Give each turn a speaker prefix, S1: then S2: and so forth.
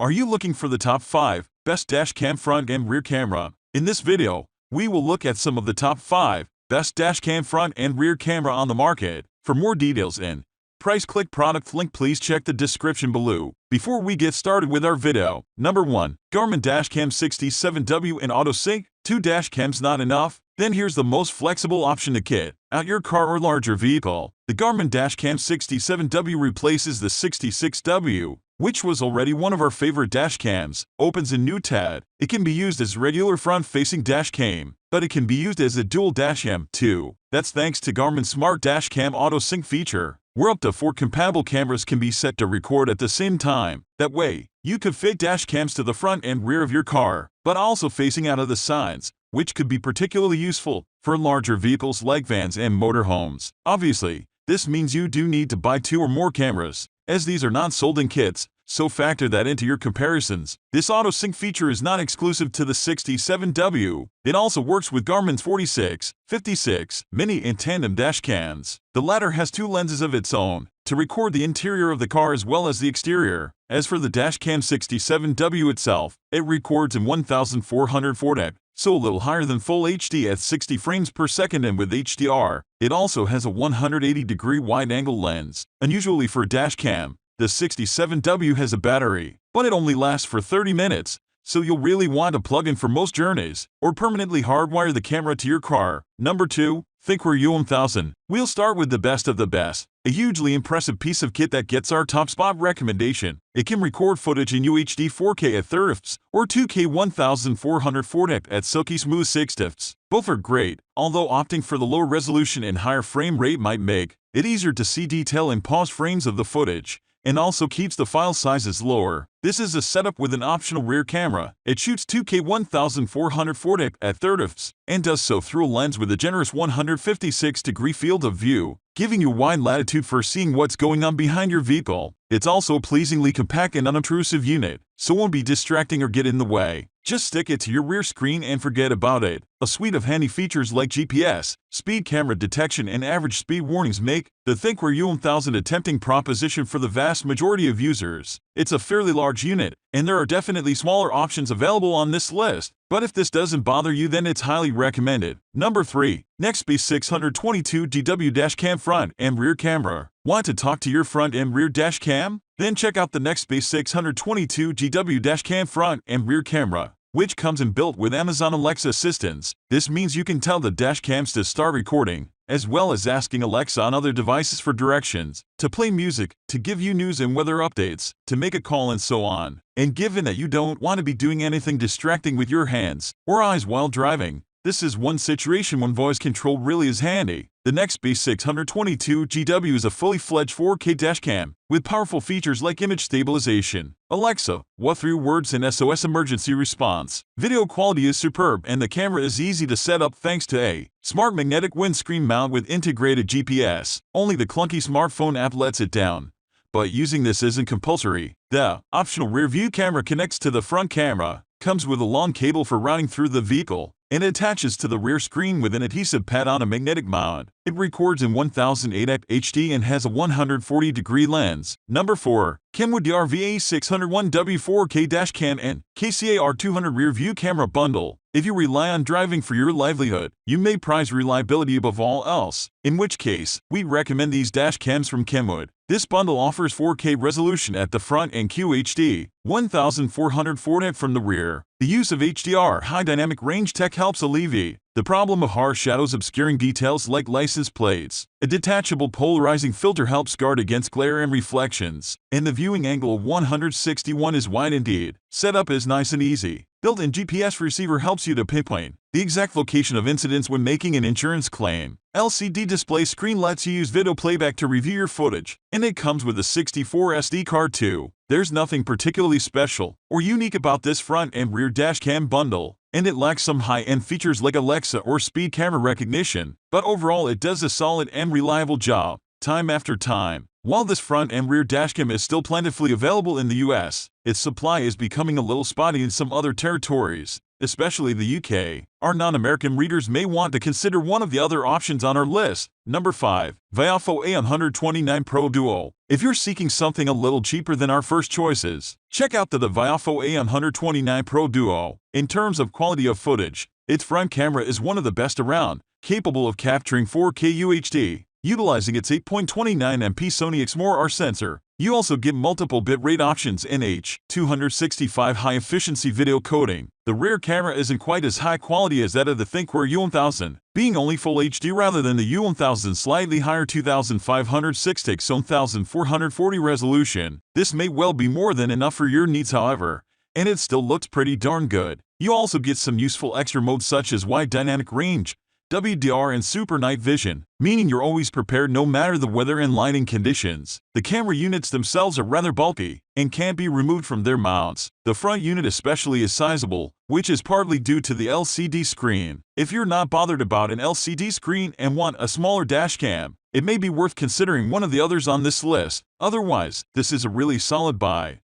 S1: Are you looking for the top 5 best dashcam front and rear camera? In this video, we will look at some of the top 5 best dashcam front and rear camera on the market. For more details and price click product link, please check the description below. Before we get started with our video, number 1. Garmin Dashcam 67W in auto sync. 2 dashcams not enough? Then here's the most flexible option to kit out your car or larger vehicle. The Garmin Dashcam 67W replaces the 66W, which was already one of our favorite dashcams. Opens a new tab. It can be used as regular front-facing dashcam, but it can be used as a dual dashcam too. That's thanks to Garmin's Smart Dashcam Auto Sync feature, where up to 4 compatible cameras can be set to record at the same time. That way, you could fit dashcams to the front and rear of your car, but also facing out of the sides, which could be particularly useful for larger vehicles like vans and motorhomes. Obviously, this means you do need to buy 2 or more cameras, as these are not sold in kits, so factor that into your comparisons. This auto sync feature is not exclusive to the 67W. It also works with Garmin's 46, 56, mini and tandem dashcams. The latter has 2 lenses of its own to record the interior of the car as well as the exterior. As for the dashcam 67W itself, it records in 1440p, so a little higher than Full HD at 60 frames per second, and with HDR, it also has a 180-degree wide-angle lens. Unusually for a dashcam, the 67W has a battery, but it only lasts for 30 minutes, so you'll really want to plug in for most journeys, or permanently hardwire the camera to your car. Number 2. Thinkware U1000. We'll start with the best of the best, a hugely impressive piece of kit that gets our top spot recommendation. It can record footage in UHD 4K at 30fps or 2K 1440p at silky smooth 60fps. Both are great, although opting for the lower resolution and higher frame rate might make it easier to see detail in paused frames of the footage, and also keeps the file sizes lower. This is a setup with an optional rear camera. It shoots 2K 1440p at 30fps, and does so through a lens with a generous 156-degree field of view, giving you wide latitude for seeing what's going on behind your vehicle. It's also a pleasingly compact and unobtrusive unit, so won't be distracting or get in the way. Just stick it to your rear screen and forget about it. A suite of handy features like GPS, speed camera detection, and average speed warnings make the Thinkware U1000 a tempting proposition for the vast majority of users. It's a fairly large unit, and there are definitely smaller options available on this list, but if this doesn't bother you, then it's highly recommended. Number 3. Nextbase 622GW Dashcam Front and Rear Camera. Want to talk to your front and rear dashcam? Then check out the Nextbase 622GW Dashcam Front and Rear Camera, which comes inbuilt with Amazon Alexa assistance. This means you can tell the dashcams to start recording, as well as asking Alexa on other devices for directions, to play music, to give you news and weather updates, to make a call, and so on. And given that you don't want to be doing anything distracting with your hands or eyes while driving, this is one situation when voice control really is handy. The Nextbase 622GW is a fully fledged 4K dashcam with powerful features like image stabilization, Alexa, what through words, and SOS emergency response. Video quality is superb, and the camera is easy to set up thanks to a smart magnetic windscreen mount with integrated GPS. Only the clunky smartphone app lets it down, but using this isn't compulsory. The optional rear view camera connects to the front camera, comes with a long cable for routing through the vehicle, and attaches to the rear screen with an adhesive pad on a magnetic mount. It records in 1080p HD and has a 140-degree lens. Number 4. Kenwood DRV A601W 4K Dashcam and KCA R200 Rear View Camera Bundle. If you rely on driving for your livelihood, you may prize reliability above all else, in which case, we recommend these dashcams from Kenwood. This bundle offers 4K resolution at the front and QHD 1440p from the rear. The use of HDR high dynamic range tech helps alleviate the problem of harsh shadows obscuring details like license plates. A detachable polarizing filter helps guard against glare and reflections, and the viewing angle of 161 is wide indeed. Setup is nice and easy. Built-in GPS receiver helps you to pinpoint the exact location of incidents when making an insurance claim. LCD display screen lets you use video playback to review your footage, and it comes with a 64 SD card too. There's nothing particularly special or unique about this front and rear dashcam bundle, and it lacks some high-end features like Alexa or speed camera recognition, but overall it does a solid and reliable job, time after time. While this front and rear dashcam is still plentifully available in the US, its supply is becoming a little spotty in some other territories, especially the UK. Our non-American readers may want to consider one of the other options on our list. Number 5. Viofo A129 Pro Duo. If you're seeking something a little cheaper than our first choices, check out the Viofo A129 Pro Duo. In terms of quality of footage, its front camera is one of the best around, capable of capturing 4K UHD. Utilizing its 8.29 MP Sony XMOR sensor, you also get multiple bitrate options in H.265 high-efficiency video coding. The rear camera isn't quite as high quality as that of the Thinkware U1000, being only Full HD rather than the U1000's slightly higher 2560x1440 resolution. This may well be more than enough for your needs, however, and it still looks pretty darn good. You also get some useful extra modes such as wide dynamic range, WDR and super night vision, meaning you're always prepared no matter the weather and lighting conditions. The camera units themselves are rather bulky and can't be removed from their mounts. The front unit especially is sizable, which is partly due to the LCD screen. If you're not bothered about an LCD screen and want a smaller dashcam, it may be worth considering one of the others on this list. Otherwise, this is a really solid buy.